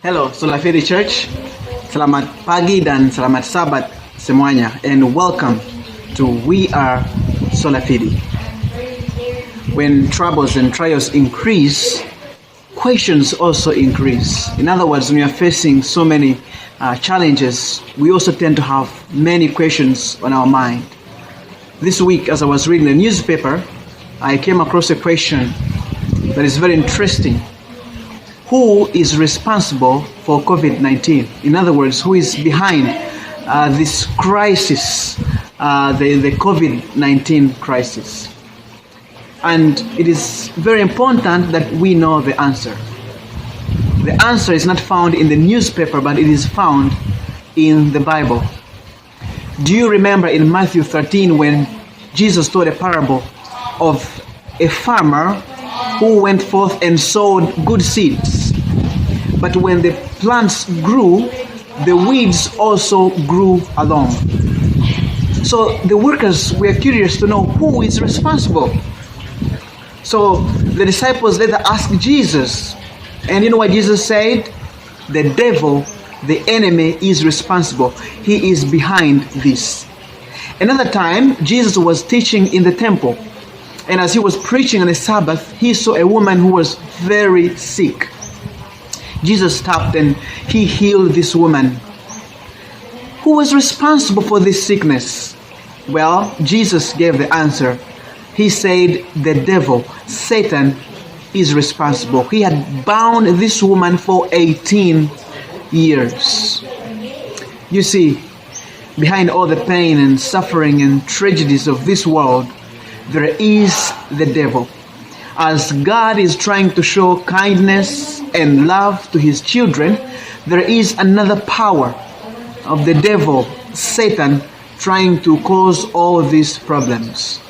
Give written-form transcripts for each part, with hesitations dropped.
Hello, SolaFide Church. Selamat pagi dan selamat Sabat semuanya, and welcome to We Are SolaFide. When troubles and trials increase, questions also increase. In other words, when we are facing so many challenges, we also tend to have many questions on our mind. This week, as I was reading the newspaper, I came across a question that is very interesting. Who is responsible for COVID-19? In other words, who is behind this crisis, the COVID-19 crisis? And it is very important that we know the answer. The answer is not found in the newspaper, but it is found in the Bible. Do you remember in Matthew 13 when Jesus told a parable of a farmer who went forth and sowed good seeds? But when the plants grew, the weeds also grew along. So the workers were curious to know who is responsible. So the disciples later asked Jesus, and you know what Jesus said? The devil, the enemy, is responsible. He is behind this. Another time, Jesus was teaching in the temple, and as he was preaching on the Sabbath, he saw a woman who was very sick. Jesus stopped and he healed this woman. Who was responsible for this sickness? Well, Jesus gave the answer. He said the devil, Satan, is responsible. He had bound this woman for 18 years. You see, behind all the pain and suffering and tragedies of this world, there is the devil. As God is trying to show kindness and love to his children, there is another power of the devil, Satan, trying to cause all these problems.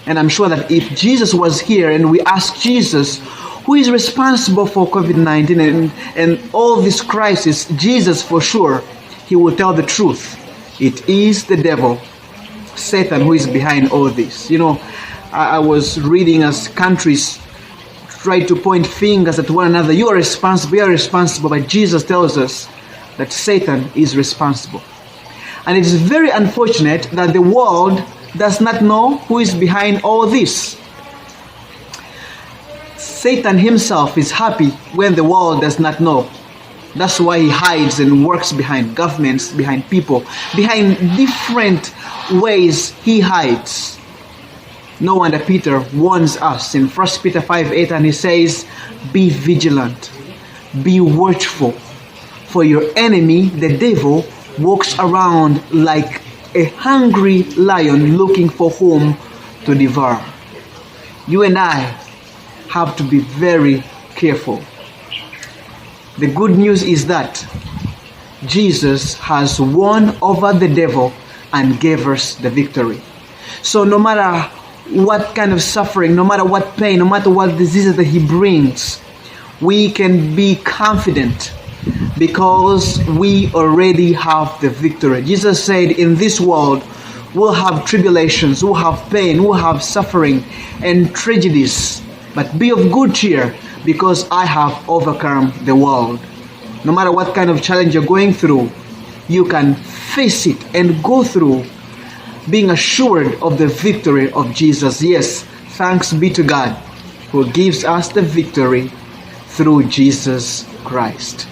And I'm sure that if Jesus was here and we ask Jesus, who is responsible for COVID-19 and all this crisis, Jesus for sure, he will tell the truth. It is the devil, Satan, who is behind all this. You know, I was reading as countries try to point fingers at one another. You are responsible, but Jesus tells us that Satan is responsible. And it is very unfortunate that the world does not know who is behind all this. Satan himself is happy when the world does not know. That's why he hides and works behind governments, behind people, behind different ways he hides. No wonder Peter warns us in 1 Peter 5:8, and he says, be vigilant, be watchful, for your enemy, the devil, walks around like a hungry lion looking for whom to devour. You and I have to be very careful. The good news is that Jesus has won over the devil and gave us the victory. So no matter what kind of suffering, no matter what pain, no matter what diseases that he brings, we can be confident because we already have the victory. Jesus said, in this world, we'll have tribulations, we'll have pain, we'll have suffering and tragedies. But be of good cheer because I have overcome the world. No matter what kind of challenge you're going through, you can face it and go through being assured of the victory of Jesus. Yes, thanks be to God who gives us the victory through Jesus Christ.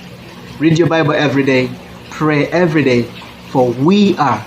Read your Bible every day, pray every day, for we are